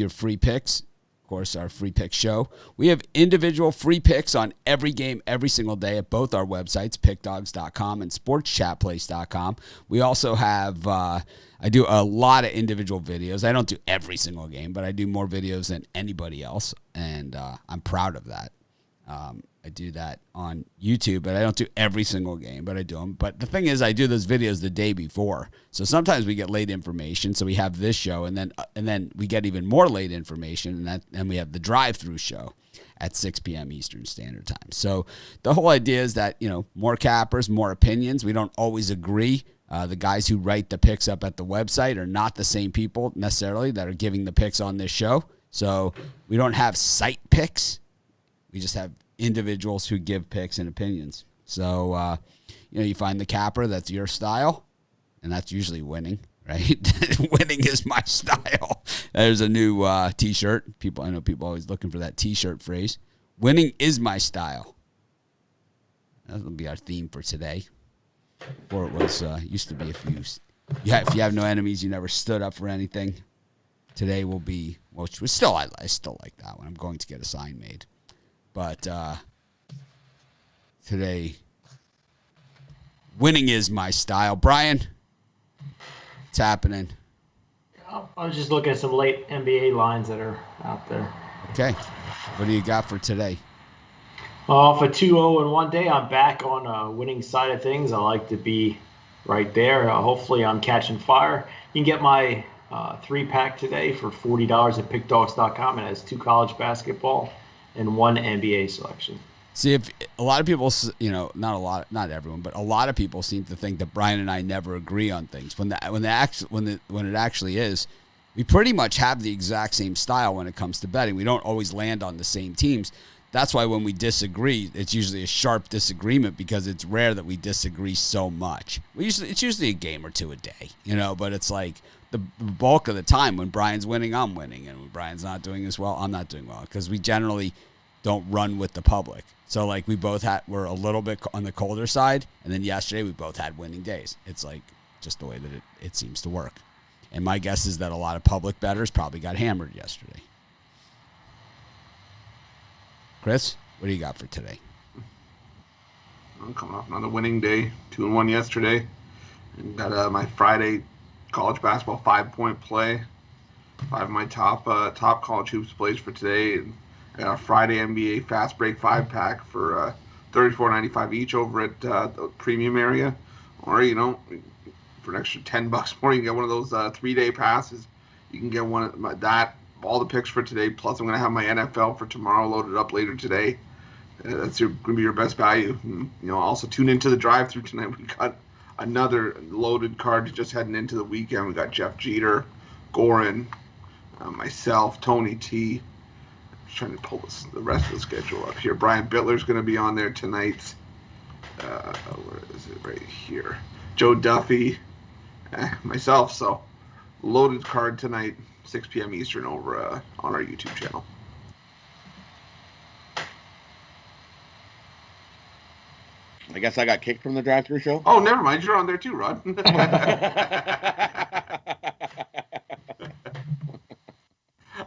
your free picks. Of course, our free pick show. We have individual free picks on every game every single day at both our websites, pickdogs.com and sportschatplace.com. We also have, I do a lot of individual videos. I don't do every single game, but I do more videos than anybody else, and I'm proud of that. I do that on YouTube, but I don't do every single game, but I do them. But the thing is, I do those videos the day before. So sometimes we get late information. So we have this show, and then we get even more late information, and we have the drive-through show at 6 p.m. Eastern Standard Time. So the whole idea is that, more cappers, more opinions. We don't always agree. The guys who write the picks up at the website are not the same people necessarily that are giving the picks on this show. So we don't have site picks. We just have individuals who give picks and opinions. So, you find the capper that's your style, and that's usually winning, right? Winning is my style. There's a new T-shirt. I know people always looking for that T-shirt phrase. Winning is my style. That'll be our theme for today. Before it was used to be if you have no enemies, you never stood up for anything. Today will be, which was still I still like that one. I'm going to get a sign made. But today, winning is my style. Brian, what's happening? I was just looking at some late NBA lines that are out there. Okay. What do you got for today? For 2-0 in one day, I'm back on winning side of things. I like to be right there. Hopefully, I'm catching fire. You can get my 3-pack today for $40 at pickdogs.com. It has 2 college basketball and 1 NBA selection. See, if a lot of people, not everyone, but a lot of people seem to think that Brian and I never agree on things. When it actually is, we pretty much have the exact same style when it comes to betting. We don't always land on the same teams. That's why when we disagree, it's usually a sharp disagreement because it's rare that we disagree so much. It's usually a game or two a day, but it's like the bulk of the time when Brian's winning, I'm winning. And when Brian's not doing as well, I'm not doing well because we generally don't run with the public. So like we're a little bit on the colder side. And then yesterday we both had winning days. It's like just the way that it seems to work. And my guess is that a lot of public bettors probably got hammered yesterday. Chris, what do you got for today? I'm coming off another winning day, 2-1 yesterday. And got my Friday college basketball 5-point play. 5 of my top college hoops plays for today. And I got a Friday NBA fast break 5-pack for $34.95 each over at the premium area. Or, for an extra $10 more, you can get one of those 3-day passes. You can get one of that. All the picks for today, plus I'm going to have my NFL for tomorrow loaded up later today. That's going to be your best value. And, also tune into the drive-through tonight. We got another loaded card just heading into the weekend. We got Jeff Jeter, Goran, myself, Tony T. I'm trying to pull the rest of the schedule up here. Brian Bittler's going to be on there tonight. Where is it? Right here. Joe Duffy, myself. So loaded card tonight. 6 p.m. Eastern over on our YouTube channel. I guess I got kicked from the drive-thru show. Oh, never mind. You're on there too, Rod.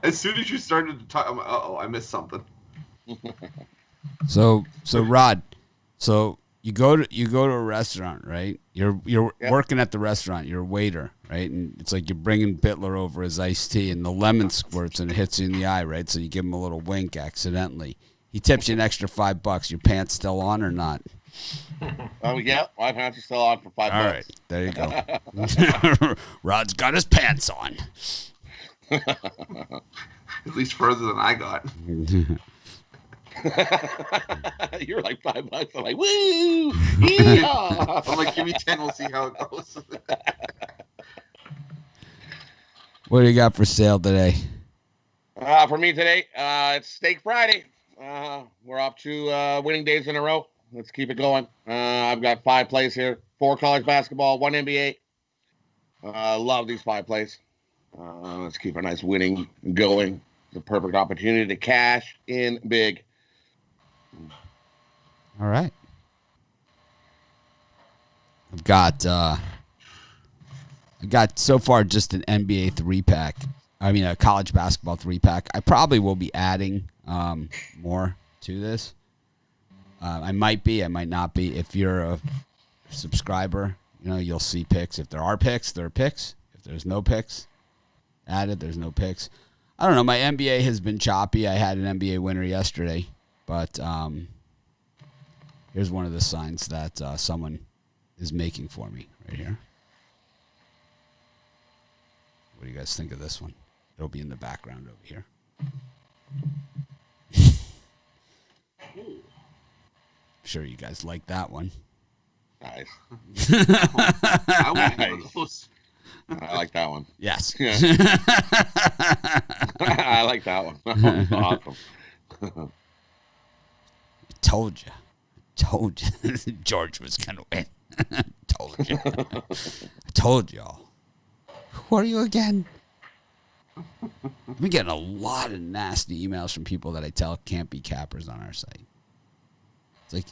As soon as you started to talk, I missed something. So Rod, you go to a restaurant, right? You're working at the restaurant. You're a waiter, right? And it's like you're bringing Bittler over his iced tea, and the lemon squirts and it hits you in the eye, right? So you give him a little wink accidentally. He tips you an extra $5. Your pants still on or not? Oh yeah, my pants are still on for $5. All right, there you go. Rod's got his pants on. At least further than I got. You're like $5. I'm like, woo! Yeah! I'm like, give me 10. We'll see how it goes. What do you got for sale today? For me today, it's Steak Friday. We're up to winning days in a row. Let's keep it going. I've got 5 plays here: 4 college basketball, 1 NBA. Love these 5 plays. Let's keep a nice winning going. It's a perfect opportunity to cash in big. All right. I got so far just an NBA 3-pack. a college basketball 3-pack. I probably will be adding more to this. I might be, I might not be. If you're a subscriber, you'll see picks. If there are picks, there are picks. If there's no picks added, there's no picks. I don't know. My NBA has been choppy. I had an NBA winner yesterday, but here's one of the signs that someone is making for me right here. What do you guys think of this one? It'll be in the background over here. I'm sure you guys like that one. Nice. I want one of those. I like that one. Yes. I like that one. That one's awesome. Told you. George was going to win. Told you. I told y'all. Who are you again? I've been getting a lot of nasty emails from people that I tell can't be cappers on our site. It's like,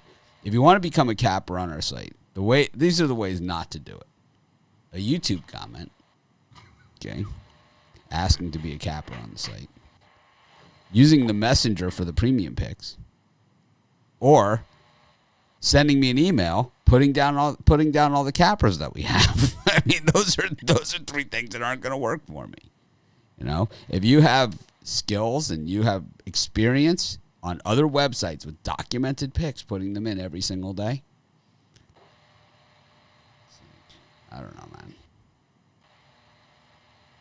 if you want to become a capper on our site, these are the ways not to do it. A YouTube comment, okay, asking to be a capper on the site, using the messenger for the premium picks, or sending me an email putting down all the cappers that we have. I mean, those are 3 things that aren't going to work for me. If you have skills and you have experience on other websites with documented picks, putting them in every single day, I don't know, man.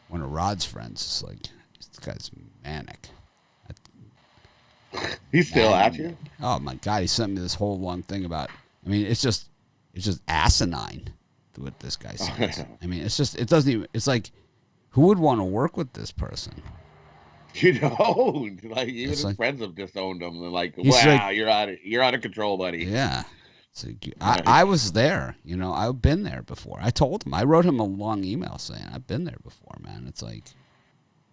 One of Rod's friends is like, this guy's manic. He's still at you? Oh my God, he sent me this whole long thing about. I mean, it's just asinine what this guy says. I mean, it doesn't even. It's like, who would want to work with this person? Like even his friends have disowned him. They're like, wow, you're out of control, buddy. Yeah. So I was there, I've been there before. I told him, I wrote him a long email saying I've been there before, man. It's like,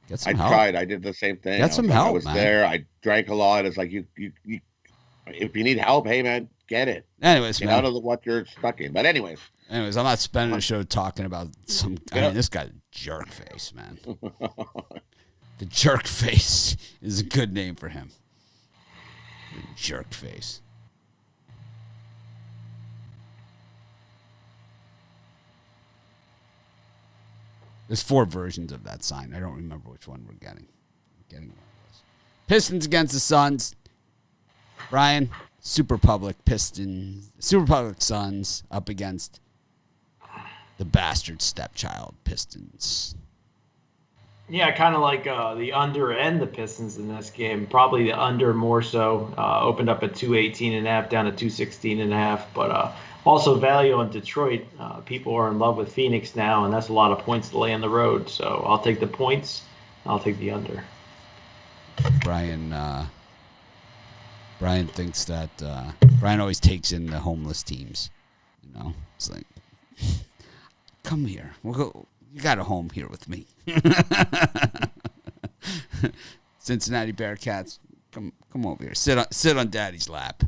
get some help. Tried. I did the same thing. Get some help, I was man. there. I drank a lot. It's like you if you need help, hey man, get it. Anyways, get man, out of what you're stuck in. But anyways, I'm not spending the show talking about some. I mean, this guy's a jerk face, man. The jerk face is a good name for him. The jerk face. There's 4 versions of that sign. I don't remember which one we're getting. One of those. Pistons against the Suns. Brian, Super Public Suns up against the bastard stepchild Pistons. Yeah, kind of like the under and the Pistons in this game. Probably the under more so. Opened up at 218.5 down to 216.5, but also value on Detroit. People are in love with Phoenix now, and that's a lot of points to lay on the road. So I'll take the points. I'll take the under. Brian thinks that Brian always takes in the homeless teams. It's like, come here. We'll go. You got a home here with me. Cincinnati Bearcats. Come over here. Sit on Daddy's lap.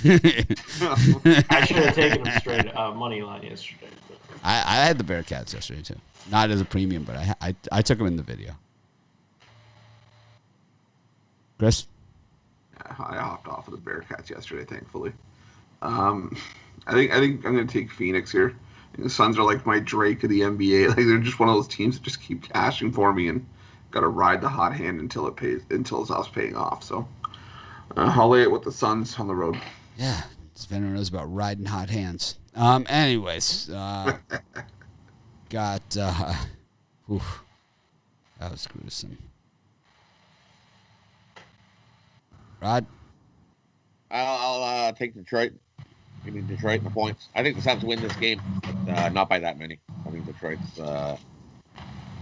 I should have taken them straight money line yesterday. But. I had the Bearcats yesterday too. Not as a premium, but I took them in the video. Chris? I hopped off of the Bearcats yesterday, thankfully. I think I'm going to take Phoenix here. The Suns are like my Drake of the NBA. Like, they're just one of those teams that just keep cashing for me, and got to ride the hot hand until it's us paying off. So I'll lay it with the Suns on the road. Yeah, Sven knows about riding hot hands. Anyways, got that was gruesome. Rod? I'll take Detroit. Give me Detroit in the points. I think the Suns win this game, but not by that many. I think Detroit's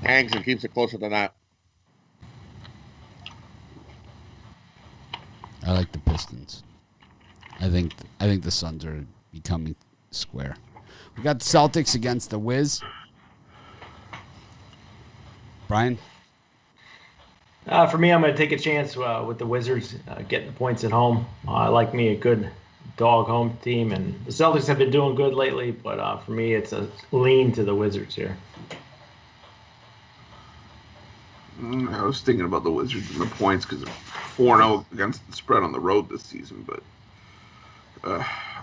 hangs and keeps it closer than that. I like the Pistons. I think the Suns are becoming square. We got the Celtics against the Wiz. Brian? For me, I'm going to take a chance with the Wizards getting the points at home. I like me a good dog home team, and the Celtics have been doing good lately, but for me, it's a lean to the Wizards here. I was thinking about the Wizards and the points because they're 4-0 against the spread on the road this season, but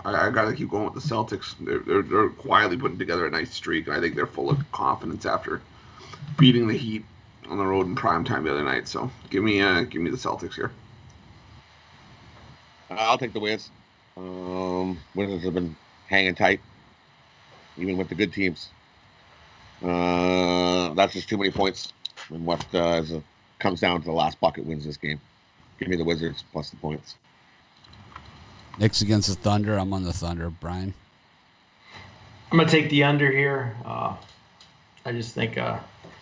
I got to keep going with the Celtics. They're quietly putting together a nice streak, and I think they're full of confidence after beating the Heat on the road in prime time the other night. So give me the Celtics here. I'll take the Wiz. Wizards have been hanging tight, even with the good teams. That's just too many points. And what comes down to the last bucket wins this game. Give me the Wizards plus the points. Knicks against the Thunder. I'm on the Thunder. Brian? I'm going to take the under here. I just think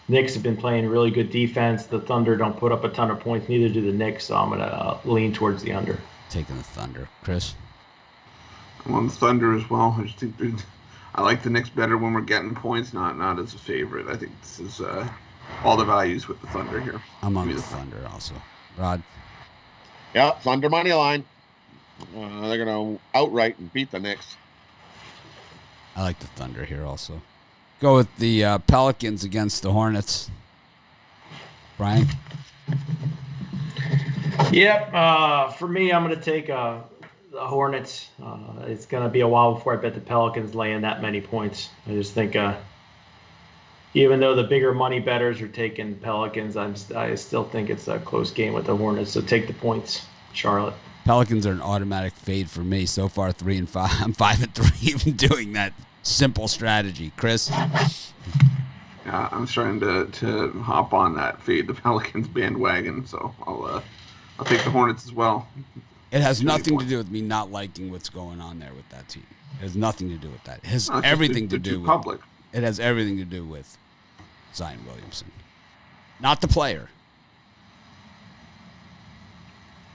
Knicks have been playing really good defense. The Thunder don't put up a ton of points. Neither do the Knicks, so I'm going to lean towards the under. Taking the Thunder. Chris? I'm on the Thunder as well. I just think I like the Knicks better when we're getting points, not as a favorite. I think this is all the values with the Thunder here. I'm on the Thunder also. Rod? Yeah, Thunder money line. They're going to outright and beat the Knicks. I like the Thunder here also. Go with the Pelicans against the Hornets. Brian? Yep. For me, I'm going to take the Hornets. It's going to be a while before I bet the Pelicans laying that many points. I just think even though the bigger money bettors are taking Pelicans, I still think it's a close game with the Hornets. So take the points, Charlotte. Pelicans are an automatic fade for me. So far, 3-5. I'm 5-3 even doing that simple strategy. Chris? Yeah, I'm starting to hop on that fade the Pelicans bandwagon, so I'll take the Hornets as well. It has nothing to do with me not liking what's going on there with that team. It has nothing to do with that. It has everything to do with public. It has everything to do with Zion Williamson, not the player.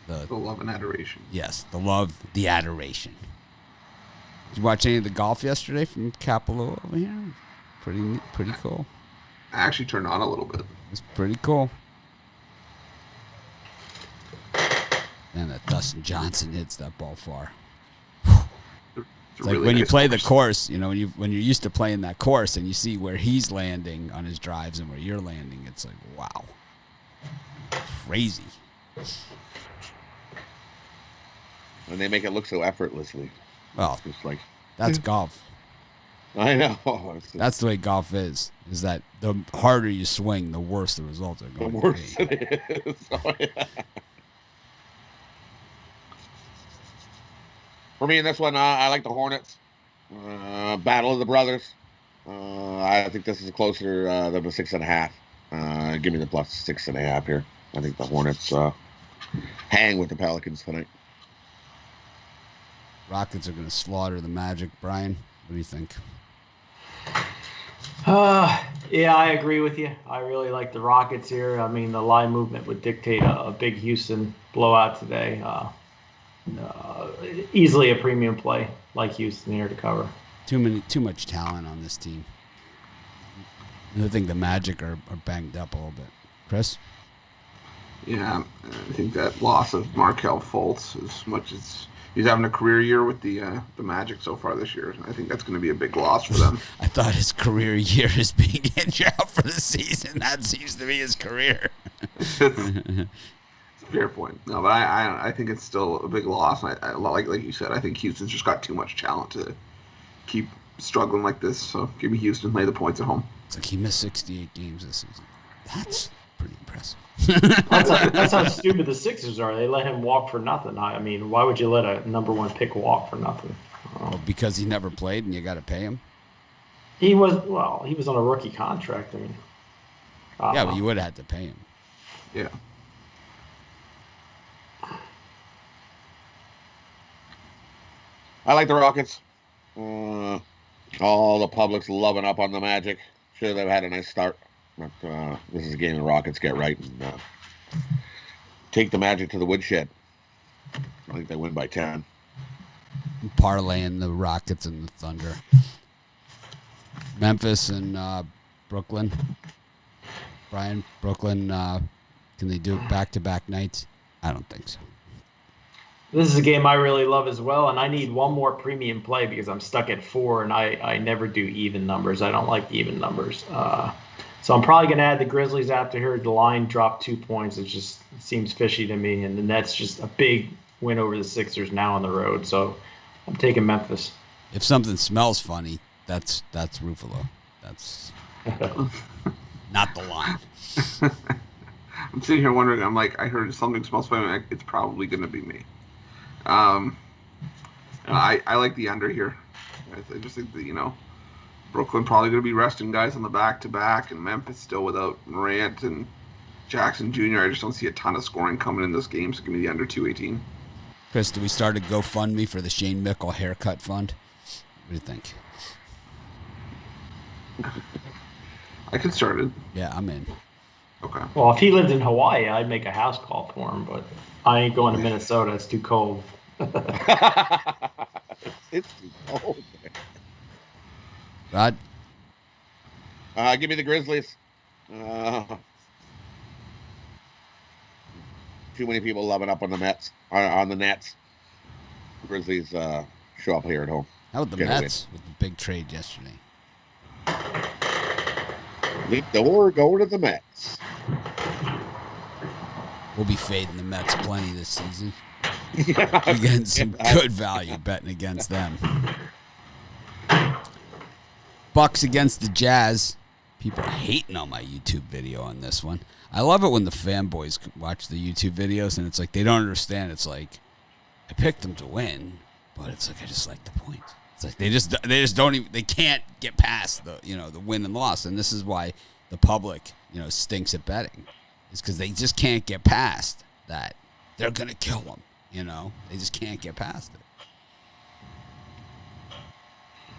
The love and adoration. Yes, the love, the adoration. Did you watch any of the golf yesterday from Capello over here? Pretty cool. I actually turned on a little bit. It's pretty cool. And that Dustin Johnson hits that ball far. It's like really when you play the course, you know, when you're used to playing that course and you see where he's landing on his drives and where you're landing, it's like, wow. Crazy. And they make it look so effortlessly. Well, just like that's golf. I know. That's the way golf is that the harder you swing, the worse the results are going to be. It is. Oh, yeah. For me in this one, I like the Hornets. Battle of the Brothers. I think this is closer than the 6.5. Give me the plus 6.5 here. I think the Hornets hang with the Pelicans tonight. Rockets are going to slaughter the Magic. Brian, what do you think? Yeah, I agree with you. I really like the Rockets here. I mean, the line movement would dictate a big Houston blowout today. Easily a premium play like Houston here to cover. Too much talent on this team. I think the Magic are banged up a little bit. Chris? Yeah, I think that loss of Markelle Fultz, as much as he's having a career year with the Magic so far this year, I think that's going to be a big loss for them. I thought his career year is being injured out for the season. That seems to be his career. It's a fair point. No, but I think it's still a big loss. I like you said, I think Houston's just got too much talent to keep struggling like this. So give me Houston, lay the points at home. It's like he missed 68 games this season. That's pretty impressive. That's how stupid the Sixers are. They let him walk for nothing. I mean, why would you let a number one pick walk for nothing? Well, because he never played and you got to pay him? He was on a rookie contract. I mean, yeah, but you would have had to pay him. Yeah. I like the Rockets. All the public's loving up on the Magic. Sure, they've had a nice start. But this is a game the Rockets get right and take the Magic to the woodshed. I think they win by 10. Parlaying the Rockets and the Thunder. Memphis and Brooklyn. Brian, Brooklyn, can they do it back-to-back nights? I don't think so. This is a game I really love as well, and I need one more premium play because I'm stuck at 4, and I never do even numbers. I don't like even numbers. So I'm probably going to add the Grizzlies after here. The line dropped 2 points. It seems fishy to me. And the Nets just a big win over the Sixers now on the road. So I'm taking Memphis. If something smells funny, that's Ruffalo. That's not the line. I'm sitting here wondering. I'm like, I heard something smells funny. It's probably going to be me. I like the under here. I just think that, Brooklyn probably going to be resting guys on the back-to-back, and Memphis still without Morant and Jackson Jr. I just don't see a ton of scoring coming in this game, so give me the under 218. Chris, do we start a GoFundMe for the Shane Mickle haircut fund? What do you think? I could start it. Yeah, I'm in. Okay. Well, if he lived in Hawaii, I'd make a house call for him, but I ain't going to Minnesota. It's too cold. It's too cold. Rod? Give me the Grizzlies. Too many people loving up on the Mets, on the Nets. Grizzlies show up here at home. How about the Mets with the big trade yesterday? The door go to the Mets. We'll be fading the Mets plenty this season. We're getting some good value betting against them. Bucks against the Jazz. People are hating on my YouTube video on this one. I love it when the fanboys watch the YouTube videos and it's like they don't understand. It's like I picked them to win, but it's like I just like the points. It's like they just don't even, they can't get past the the win and loss, and this is why the public stinks at betting. It's because they just can't get past that. They're gonna kill them. They just can't get past it.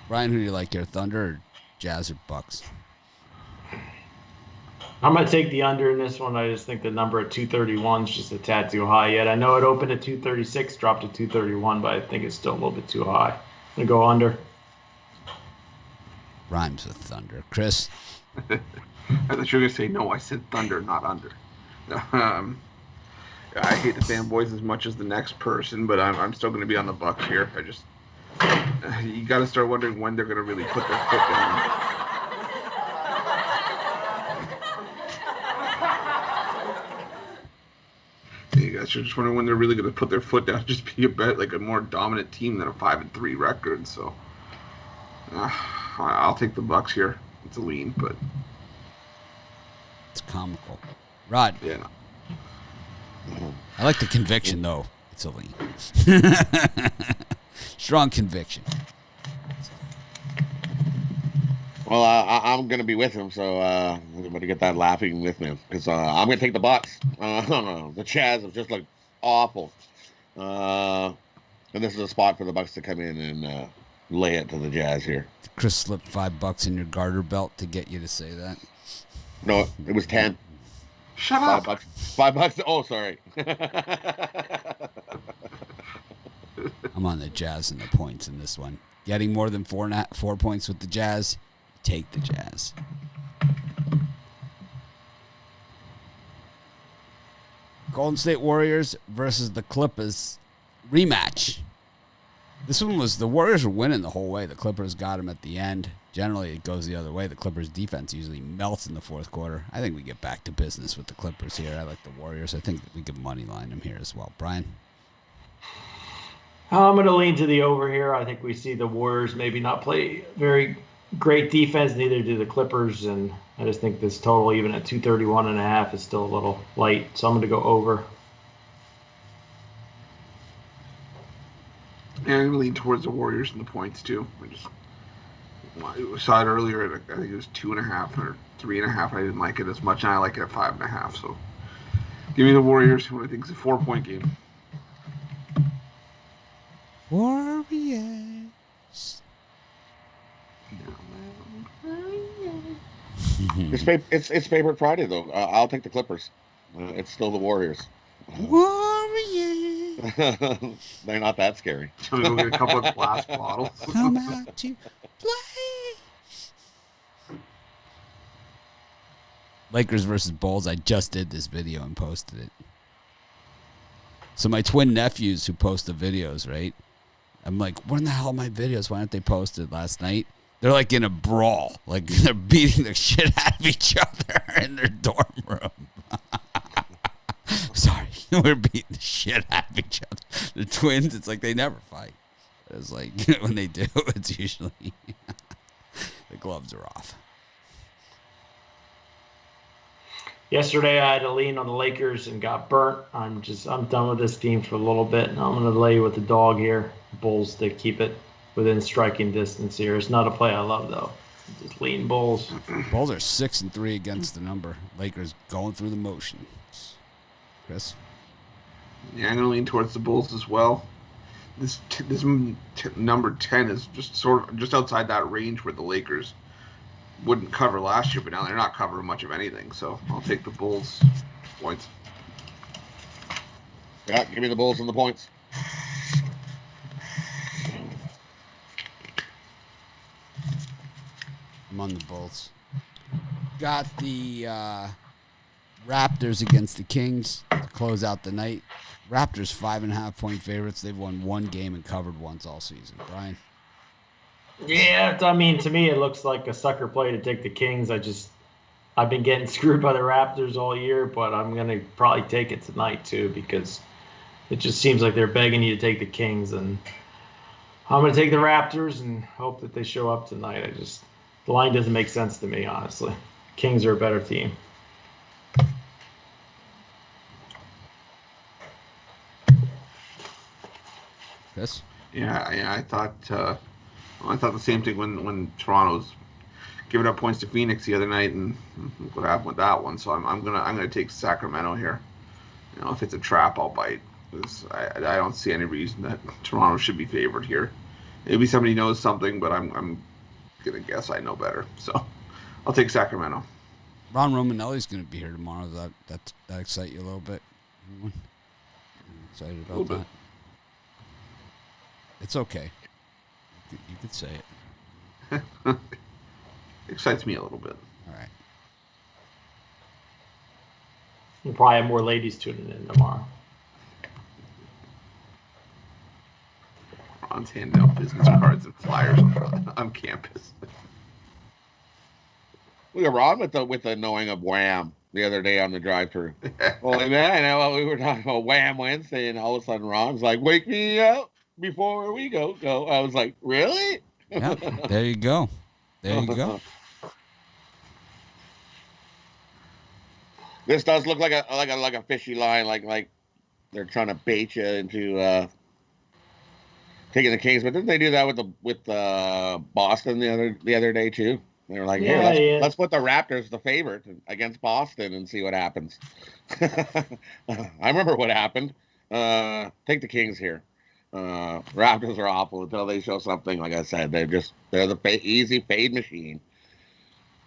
Brian, who do you like here, Thunder or Jazz or Bucks? I'm going to take the under in this one. I just think the number at 231 is just a tad too high yet. I know it opened at 236, dropped to 231, but I think it's still a little bit too high. I'm going to go under. Rhymes with Thunder. Chris? I thought you were going to say, no, I said Thunder, not under. I hate the fanboys as much as the next person, but I'm still going to be on the Bucks here. You got to start wondering when they're going to really put their foot down. You guys are just wondering when they're really going to put their foot down, just be a more dominant team than a 5-3 record. So I'll take the Bucks here. It's a lean, but it's comical. Rod. Yeah. No. I like the conviction though. It's a lean. Strong conviction. Well, I'm going to be with him, so I'm going to get that laughing with me because I'm going to take the Bucks. The Jazz have just looked awful. And this is a spot for the Bucks to come in and lay it to the Jazz here. Chris slipped $5 in your garter belt to get you to say that? No, it was 10. Shut up. $5. Oh, sorry. I'm on the Jazz and the points in this one. Getting more than 4 points with the Jazz, take the Jazz. Golden State Warriors versus the Clippers rematch. This one was the Warriors were winning the whole way. The Clippers got them at the end. Generally, it goes the other way. The Clippers' defense usually melts in the fourth quarter. I think we get back to business with the Clippers here. I like the Warriors. I think we could money line them here as well. Brian? I'm going to lean to the over here. I think we see the Warriors maybe not play very great defense, neither do the Clippers, and I just think this total, even at 231.5, is still a little light, so I'm going to go over. Yeah, I'm going to lean towards the Warriors and the points, too. I saw it earlier, I think it was 2.5 or 3.5. I didn't like it as much, and I like it at 5.5, so give me the Warriors, what I think is a 4-point game. Warriors. It's favorite Friday though. I'll take the Clippers. It's still the Warriors. Warriors. They're not that scary. Shall we go get a couple of glass bottles? Come out to play. Lakers versus Bulls. I just did this video and posted it. So my twin nephews who post the videos, right? I'm like, where in the hell are my videos? Why aren't they posted last night? They're like in a brawl. Like they're beating the shit out of each other in their dorm room. Sorry. We're beating the shit out of each other. The twins, it's like they never fight. It's like when they do, it's usually the gloves are off. Yesterday, I had to lean on the Lakers and got burnt. I'm done with this team for a little bit, and I'm going to lay with the dog here. Bulls to keep it within striking distance here. It's not a play I love, though. Just lean Bulls. Bulls are 6-3 against the number. Lakers going through the motions. Chris? Yeah, I'm going to lean towards the Bulls as well. This number 10 is just outside that range where the Lakers wouldn't cover last year, but now they're not covering much of anything. So I'll take the Bulls points. Yeah, give me the Bulls and the points. I'm on the Bulls. Got the Raptors against the Kings to close out the night. Raptors 5.5-point favorites. They've won one game and covered once all season. Brian? Yeah, I mean, to me, it looks like a sucker play to take the Kings. I've been getting screwed by the Raptors all year, but I'm going to probably take it tonight, too, because it just seems like they're begging you to take the Kings. And I'm going to take the Raptors and hope that they show up tonight. The line doesn't make sense to me, honestly. Kings are a better team. Chris? Yeah, I thought the same thing when Toronto's giving up points to Phoenix the other night, and what happened with that one. So I'm gonna take Sacramento here. You know, if it's a trap, I'll bite. Because I don't see any reason that Toronto should be favored here. Maybe somebody knows something, but I'm gonna guess I know better. So I'll take Sacramento. Ron Romanelli's going to be here tomorrow. Does that excite you a little bit? Anyone? Excited about that? It's okay. You could say it. Excites me a little bit. All right. You'll probably have more ladies tuning in tomorrow. Ron's handing out business cards and flyers on campus. We were on with the knowing of Wham the other day on the drive-through. Well, and then we were talking about Wham Wednesday, and all of a sudden Ron's like, "Wake me up before we go." I was like, "Really?" Yeah, there you go. There you go. This does look like a fishy line, like they're trying to bait you into taking the Kings. But didn't they do that with Boston the other day too? They were like, let's put the Raptors the favorite against Boston and see what happens. I remember what happened. Take the Kings here. Raptors are awful until they show something. Like I said, they're the easy fade machine.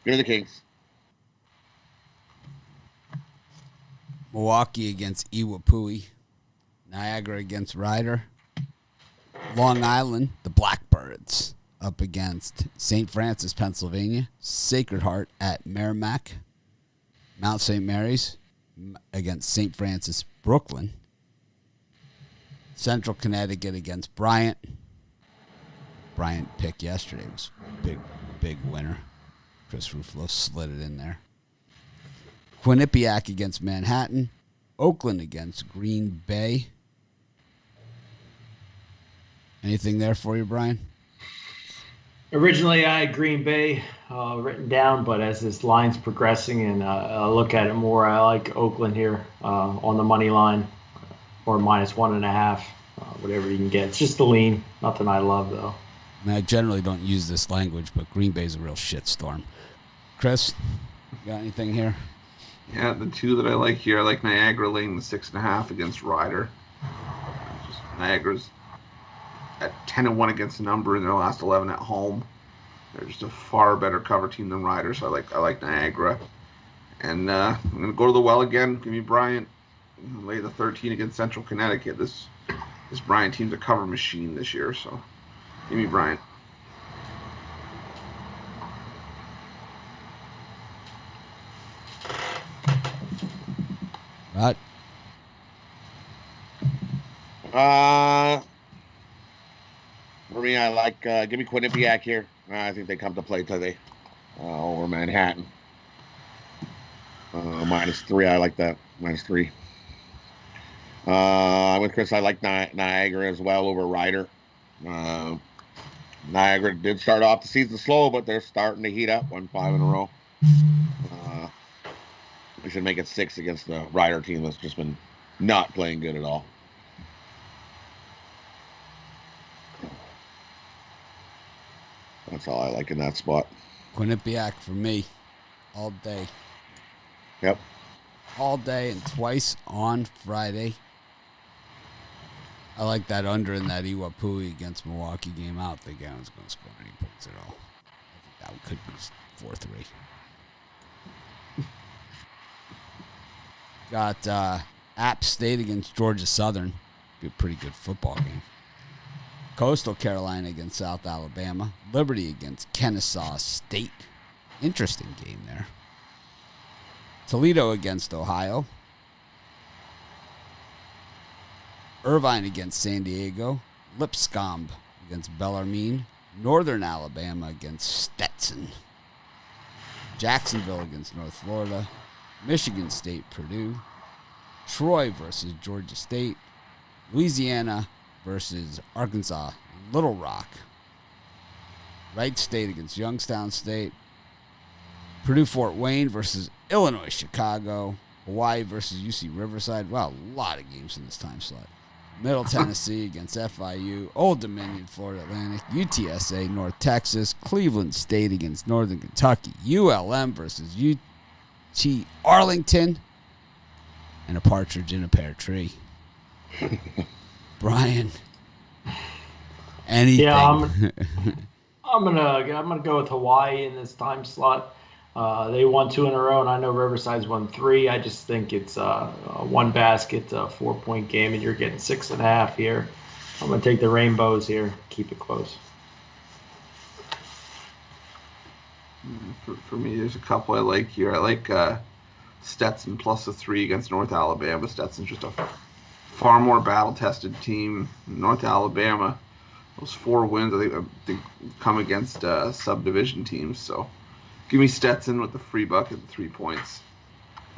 Give me the Kings. Milwaukee against Iwapui. Niagara against Ryder. Long Island, the Blackbirds, up against St. Francis, Pennsylvania. Sacred Heart at Merrimack. Mount St. Mary's against St. Francis, Brooklyn. Central Connecticut against Bryant. Bryant pick yesterday was big winner. Chris Ruffalo slid it in there. Quinnipiac against Manhattan. Oakland against Green Bay. Anything there for you, Brian? Originally, I had Green Bay written down, but as this line's progressing and I look at it more, I like Oakland here on the money line or -1.5, whatever you can get. It's just the lean. Nothing I love, though. I mean, I generally don't use this language, but Green Bay's a real shitstorm. Chris, you got anything here? Yeah, the two that I like here, I like Niagara laying the 6.5 against Ryder. Niagara's at 10-1 against the number in their last 11 at home. They're just a far better cover team than Ryder, so I like Niagara. And I'm going to go to the well again. Give me Bryant. Lay the 13 against Central Connecticut. This Bryant team's a cover machine this year, so give me Bryant. Right. For me, I like give me Quinnipiac here. I think they come to play today over Manhattan. -3. I like that. -3. With Chris, I like Niagara as well over Ryder. Niagara did start off the season slow, but they're starting to heat up. 1-5 in a row. We should make it 6 against the Ryder team that's just been not playing good at all. That's all I like in that spot. Quinnipiac for me, all day. Yep. All day and twice on Friday. I like that under in that Iwapui against Milwaukee game. I don't think anyone's going to score any points at all. I think that could be 4-3. Got App State against Georgia Southern. Be a pretty good football game. Coastal Carolina against South Alabama. Liberty against Kennesaw State. Interesting game there. Toledo against Ohio. Irvine against San Diego. Lipscomb against Bellarmine. Northern Alabama against Stetson. Jacksonville against North Florida. Michigan State, Purdue. Troy versus Georgia State. Louisiana versus Arkansas, Little Rock. Wright State against Youngstown State. Purdue Fort Wayne versus Illinois Chicago. Hawaii versus UC Riverside. Wow, a lot of games in this time slot. Middle Tennessee against FIU. Old Dominion, Florida Atlantic. UTSA, North Texas. Cleveland State against Northern Kentucky. ULM versus UT Arlington. And a partridge in a pear tree. Brian, anything? Yeah, I'm gonna go with Hawaii in this time slot. They won 2 in a row, and I know Riverside's won 3. I just think it's one basket, 4-point game, and you're getting 6.5 here. I'm gonna take the Rainbows here. Keep it close. For me, there's a couple I like here. I like Stetson plus a 3 against North Alabama. Stetson's just a far more battle-tested team. North Alabama, those 4 wins, I think come against subdivision teams. So give me Stetson with the free bucket and 3 points.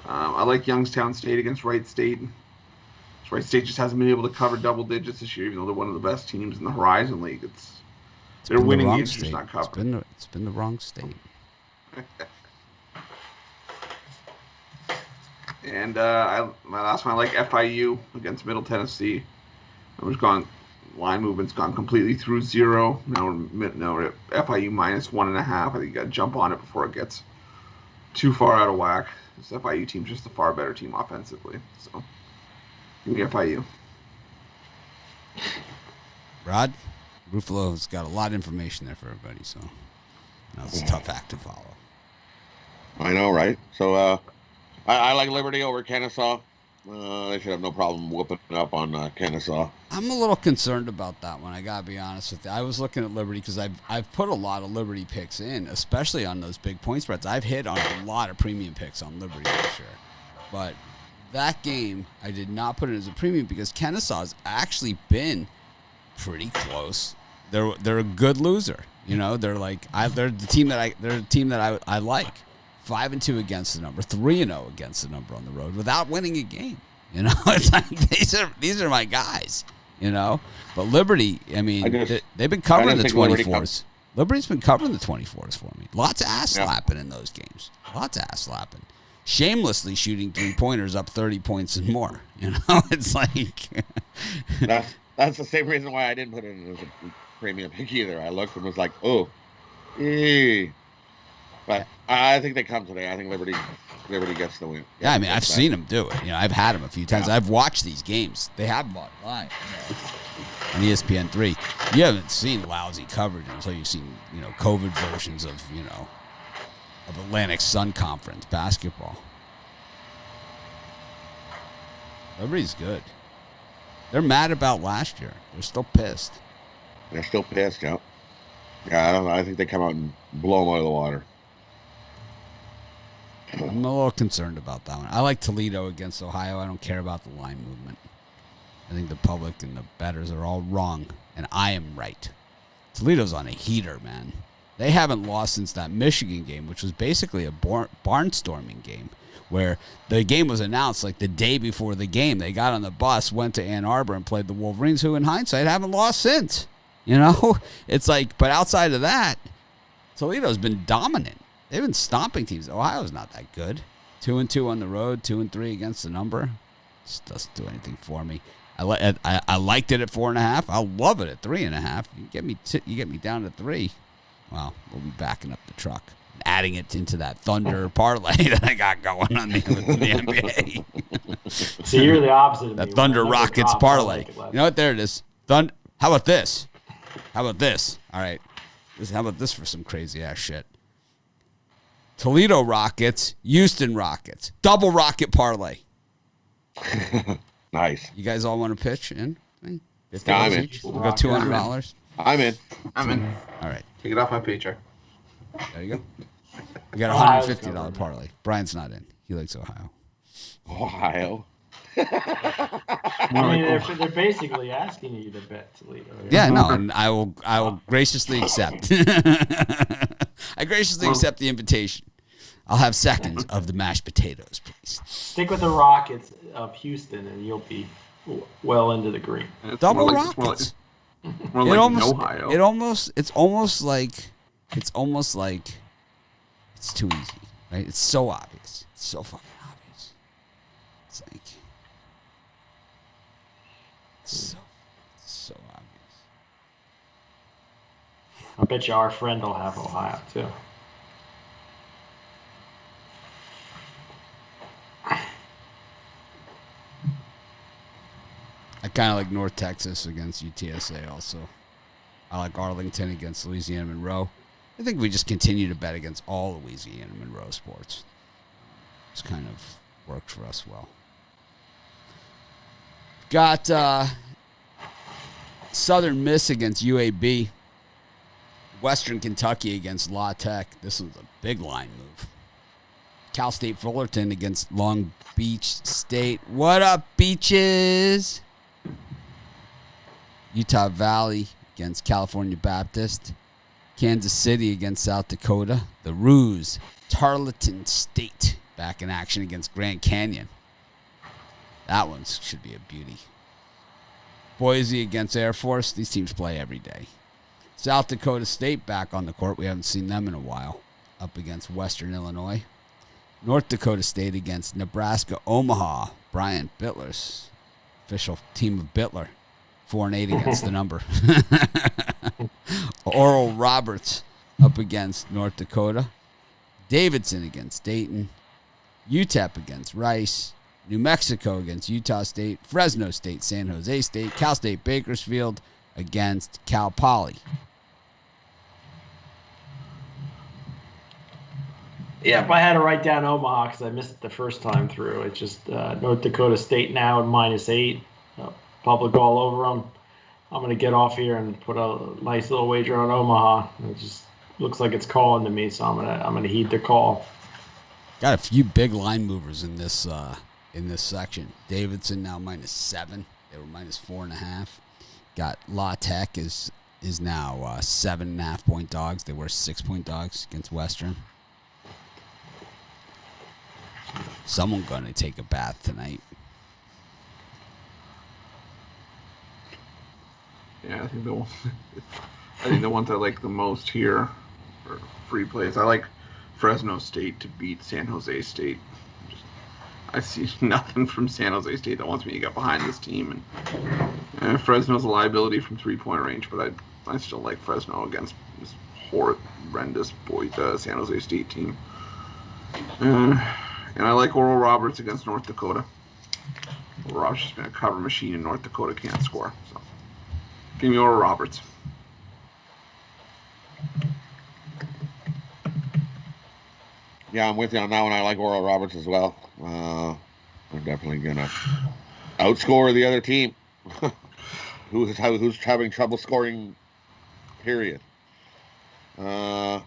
I like Youngstown State against Wright State. Wright State just hasn't been able to cover double digits this year, even though they're one of the best teams in the Horizon League. They're winning games, just not covering. It's been the wrong state. And my last one, I like FIU against Middle Tennessee. Line movement's gone completely through 0. Now we're at FIU -1.5. I think you got to jump on it before it gets too far out of whack. This FIU team's just a far better team offensively. So give me FIU. Rod, Ruffalo's got a lot of information there for everybody, so that's a tough act to follow. I know, right? So I like Liberty over Kennesaw. They should have no problem whooping up on Kennesaw. I'm a little concerned about that one. I gotta be honest with you. I was looking at Liberty because I've put a lot of Liberty picks in, especially on those big point spreads. I've hit on a lot of premium picks on Liberty this year, but that game I did not put it as a premium because Kennesaw's actually been pretty close. They're a good loser. You know, they're the team that I like. 5-2 against the number, 3-0 against the number on the road without winning a game. You know, it's like these are my guys. You know, but Liberty, I mean, they've been covering the 24s. Liberty's been covering the 24s for me. Lots of ass slapping in those games. Lots of ass slapping. Shamelessly shooting 3-pointers up 30 points and more. You know, it's like that's the same reason why I didn't put it in as a premium pick either. I looked and was like, oh, but I think they come today. I think Liberty gets the win. Yeah, I mean, I've seen them do it. You know, I've had them a few times. Yeah. I've watched these games. They have them online on ESPN 3. You haven't seen lousy coverage until you've seen, you know, COVID versions of, you know, of Atlantic Sun Conference basketball. Liberty's good. They're mad about last year. They're still pissed. Yeah. Yeah, I don't know. I think they come out and blow them out of the water. I'm a little concerned about that one. I like Toledo against Ohio. I don't care about the line movement. I think the public and the bettors are all wrong, and I am right. Toledo's on a heater, man. They haven't lost since that Michigan game, which was basically a barnstorming game, where the game was announced like the day before the game. They got on the bus, went to Ann Arbor, and played the Wolverines, who in hindsight haven't lost since. You know, it's like, but outside of that, Toledo's been dominant. They've been stomping teams. Ohio's not that good. 2-2 on the road, 2-3 against the number. Just doesn't do anything for me. I liked it at 4.5. I'll love it at 3.5. You get me down to 3. Well, we'll be backing up the truck, adding it into that Thunder parlay that I got going on the NBA. See, you're the opposite of me. That Thunder Rockets parlay. You know what? There it is. How about this? All right. How about this for some crazy ass shit? Toledo Rockets, Houston Rockets, double Rocket parlay. Nice. You guys all want to pitch in? I'm in. We'll go $200. I'm in. All right. Take it off my paycheck. There you go. We got a $150 parlay. Brian's not in. He likes Ohio. Ohio. I mean, they're basically asking you to bet Toledo. Yeah, no, and I will graciously accept. I graciously accept the invitation. I'll have seconds of the mashed potatoes, please. Stick with the Rockets of Houston, and you'll be well into the green. Double Rockets. More like Ohio. It's almost like it's too easy, right? It's so obvious. It's so fucking obvious. It's like it's so obvious. I bet you our friend will have Ohio too. I kind of like North Texas against UTSA also. I like Arlington against Louisiana Monroe. I think we just continue to bet against all Louisiana Monroe sports. It's kind of worked for us well. Got Southern Miss against UAB. Western Kentucky against La Tech. This was a big line move. Cal State Fullerton against Long Beach State. What up, Beaches? Utah Valley against California Baptist. Kansas City against South Dakota. The Ruse, Tarleton State back in action against Grand Canyon. That one should be a beauty. Boise against Air Force. These teams play every day. South Dakota State back on the court. We haven't seen them in a while. Up against Western Illinois. North Dakota State against Nebraska Omaha. Brian Bittler's official team of Bittler. 4-8 against the number. Oral Roberts up against North Dakota. Davidson against Dayton. UTEP against Rice. New Mexico against Utah State. Fresno State, San Jose State. Cal State Bakersfield against Cal Poly. Yeah, if I had to write down Omaha because I missed it the first time through, it's just North Dakota State now at -8. Public all over them. I'm going to get off here and put a nice little wager on Omaha. It just looks like it's calling to me, so I'm gonna heed the call. Got a few big line movers in this section. Davidson now -7. They were -4.5. Got La Tech is now 7.5 point dogs. They were 6 point dogs against Western. Someone going to take a bath tonight. Yeah, I think the ones I like the most here are free plays. I like Fresno State to beat San Jose State. I see nothing from San Jose State that wants me to get behind this team. And Fresno's a liability from 3-point range, but I still like Fresno against this horrendous San Jose State team. And I like Oral Roberts against North Dakota. Oral Roberts has been a cover machine, and North Dakota can't score. So give me Oral Roberts. Yeah, I'm with you on that one. I like Oral Roberts as well. We're definitely going to outscore the other team who's having trouble scoring, period. Give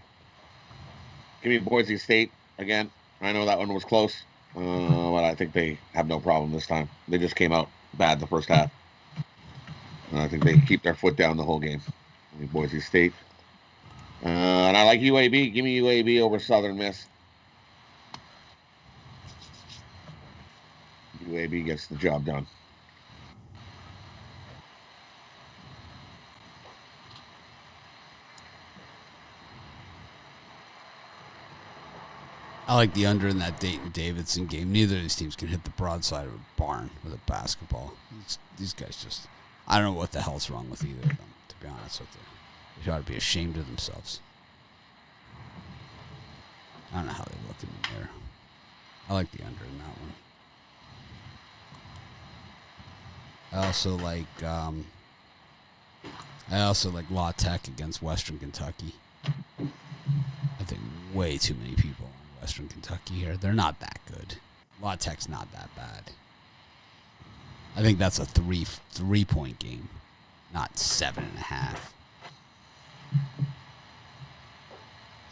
me Boise State again. I know that one was close, but I think they have no problem this time. They just came out bad the first half. And I think they keep their foot down the whole game. Boise State. And I like UAB. Give me UAB over Southern Miss. UAB gets the job done. I like the under in that Dayton-Davidson game. Neither of these teams can hit the broadside of a barn with a basketball. These guys just, I don't know what the hell's wrong with either of them, to be honest with you. They ought to be ashamed of themselves. I don't know how they look in the mirror. I like the under in that one. I also like La Tech against Western Kentucky. I think way too many people on Western Kentucky here. They're not that good. La Tech's not that bad. I think that's a three-point game, not 7.5.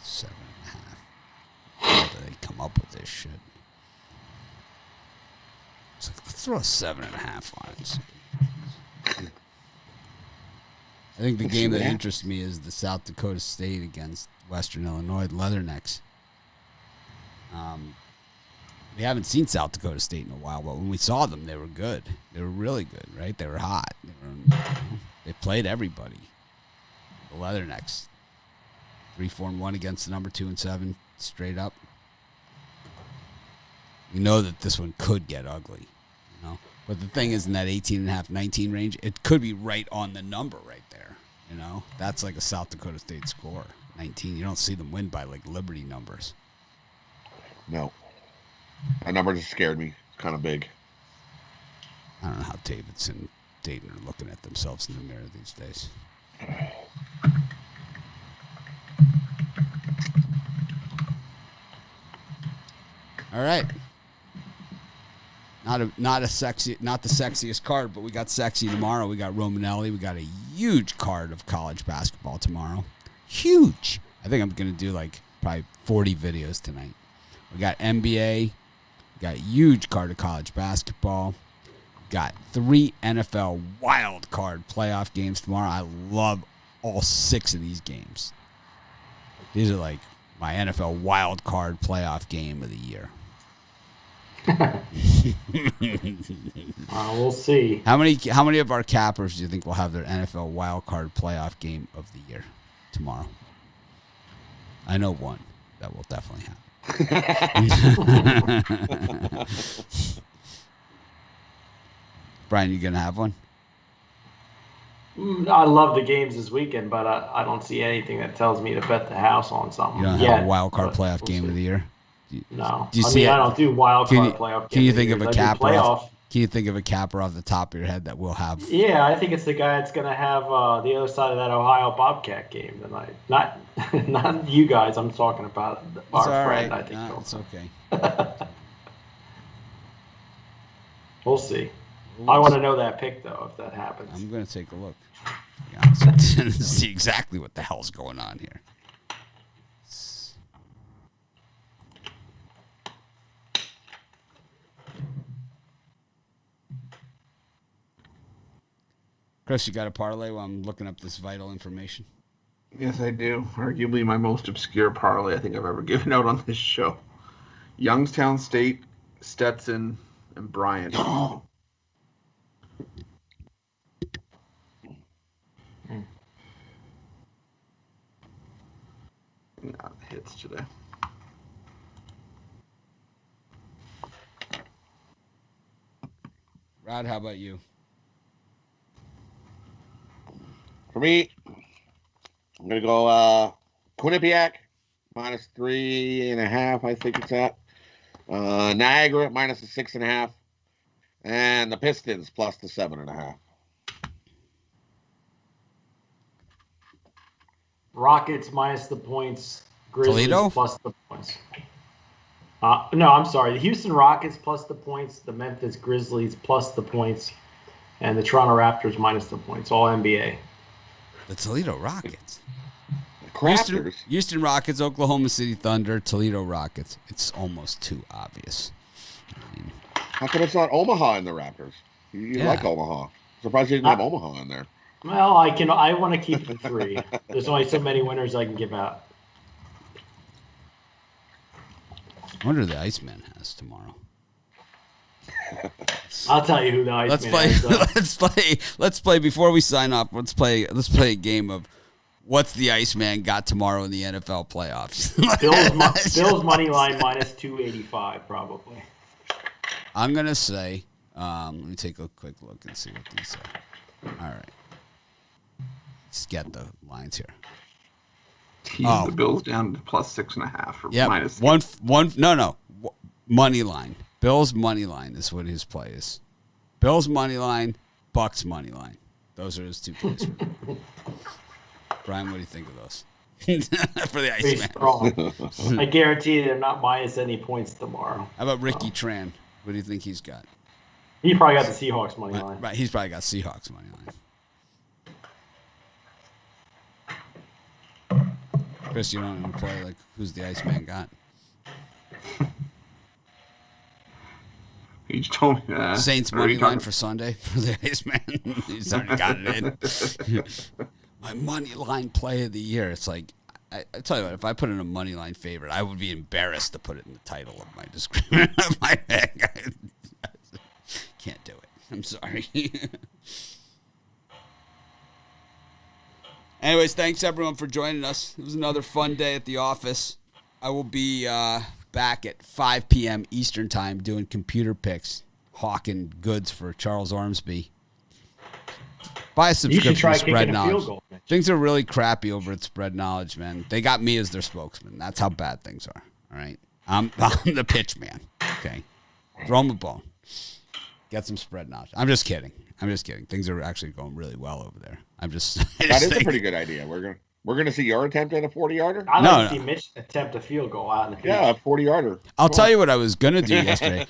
7.5. How do they come up with this shit? It's like, let's throw a 7.5 on it. I think the game that interests me is the South Dakota State against Western Illinois Leathernecks. We haven't seen South Dakota State in a while, but when we saw them, they were good. They were really good, right? They were hot. They played everybody. The Leathernecks, 3-4-1 against the number 2 and 7, straight up. We know that this one could get ugly, you know. But the thing is, in that 18.5, 19 range, it could be right on the number right there. You know, that's like a South Dakota State score, 19. You don't see them win by like Liberty numbers. No. That number just scared me. It's kind of big. I don't know how Davidson and Dayton are looking at themselves in the mirror these days. All right. Not the sexiest card, but we got sexy tomorrow. We got Romanelli. We got a huge card of college basketball tomorrow. Huge. I think I'm going to do like probably 40 videos tonight. We got NBA. We got a huge card of college basketball. We got 3 NFL wild card playoff games tomorrow. I love all 6 of these games. These are like my NFL wild card playoff game of the year. We'll see. How many of our cappers do you think will have their NFL wild card playoff game of the year tomorrow? I know one that will definitely happen. Brian, you gonna have one? I love the games this weekend, but I don't see anything that tells me to bet the house on something. You don't have a wild card playoff game of the year? No. I don't do wild card playoff games. Can you think of a capper? Can you think of a capper off the top of your head that will have? Yeah, I think it's the guy that's going to have the other side of that Ohio Bobcat game tonight. Not you guys. I'm talking about our friend. Right. I think it's okay. We'll see. I want to know that pick though if that happens. I'm going to take a look. To see exactly what the hell's going on here. Chris, you got a parlay while I'm looking up this vital information? Yes, I do. Arguably my most obscure parlay I think I've ever given out on this show. Youngstown State, Stetson, and Bryant. Not hits today. Rod, how about you? For me, I'm going to go Quinnipiac, -3.5, I think it's at. Niagara, -6.5. And the Pistons, +7.5. Rockets minus the points. Grizzlies Toledo? plus the points. No, I'm sorry. The Houston Rockets plus the points. The Memphis Grizzlies plus the points. And the Toronto Raptors minus the points. All NBA. The Toledo Rockets. Houston Rockets, Oklahoma City Thunder, Toledo Rockets. It's almost too obvious. How come it's not Omaha in the Raptors? You like Omaha. Surprised you didn't have Omaha in there. Well, I want to keep it 3. There's only so many winners I can give out. I wonder who the Iceman has tomorrow. I'll tell you who the Iceman is. Let's play before we sign off. Let's play a game of what's the Iceman got tomorrow in the NFL playoffs. Bills money line minus 285 probably. I'm gonna say, let me take a quick look and see what these say. All right, let's get the lines here. The Bills down to +6.5 or minus. Money line. Bills money line is what his play is. Bills money line, Bucks money line. Those are his 2 plays. Brian, what do you think of those? For the Iceman. I guarantee they're not minus any points tomorrow. How about Ricky Tran? What do you think he's got? He probably got the Seahawks money line. Right, he's probably got Seahawks money line. Chris, you don't even play like who's the Iceman got? You just told me that. Saints money line for Sunday for the Iceman. He's already got it in. My money line play of the year. It's like, I tell you what, if I put in a money line favorite, I would be embarrassed to put it in the title of my description of my pick. Can't do it. I'm sorry. Anyways, thanks everyone for joining us. It was another fun day at the office. I will be back at 5 p.m. Eastern time doing computer picks, hawking goods for Charles Ormsby. Buy a subscription to Spread Knowledge. Things are really crappy over at Spread Knowledge, man. They got me as their spokesman. That's how bad things are. All right, I'm the pitch man. Okay, throw him a bone. Get some Spread Knowledge. I'm just kidding. Things are actually going really well over there. That is a pretty good idea. We're gonna see your attempt at a 40-yarder. I'd like to see Mitch attempt a field goal out in the field. Yeah, a 40-yarder. I'll tell you what I was gonna do yesterday.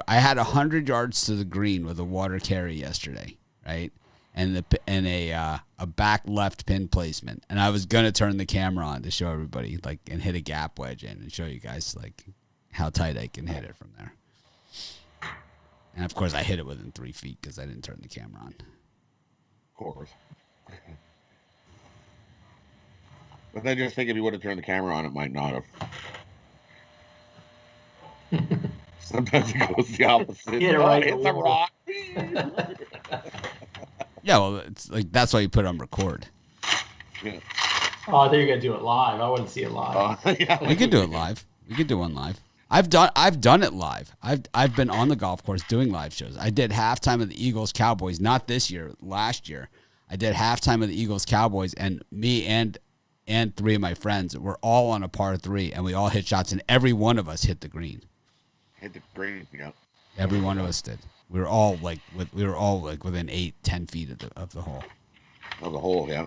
I had 100 yards to the green with a water carry yesterday, right? And a back left pin placement, and I was gonna turn the camera on to show everybody and hit a gap wedge in and show you guys how tight I can hit it from there. And of course, I hit it within 3 feet because I didn't turn the camera on. Of course. But I just think if you would have turned the camera on, it might not have. Sometimes it goes the opposite. Get it right. It's a rock. Yeah, well, it's that's why you put it on record. Yeah. Oh, I thought you were gonna do it live. I wouldn't see it live. Yeah. We could do it live. We could do one live. I've done it live. I've been on the golf course doing live shows. I did halftime of the Eagles Cowboys, not this year, last year. I did halftime of the Eagles Cowboys, and me and 3 of my friends were all on a par 3, and we all hit shots, and every one of us hit the green. Hit the green, yeah. Every one of us did. We were all within 8-10 feet of the hole. Of the hole, yeah.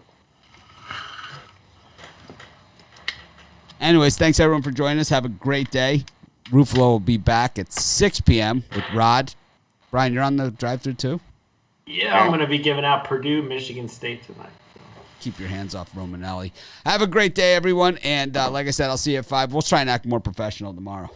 Anyways, thanks everyone for joining us. Have a great day. Ruffalo will be back at 6 p.m. with Rod. Brian, you're on the drive-thru too? Yeah, I'm going to be giving out Purdue, Michigan State tonight. So. Keep your hands off Romanelli. Have a great day, everyone. And like I said, I'll see you at 5. We'll try and act more professional tomorrow.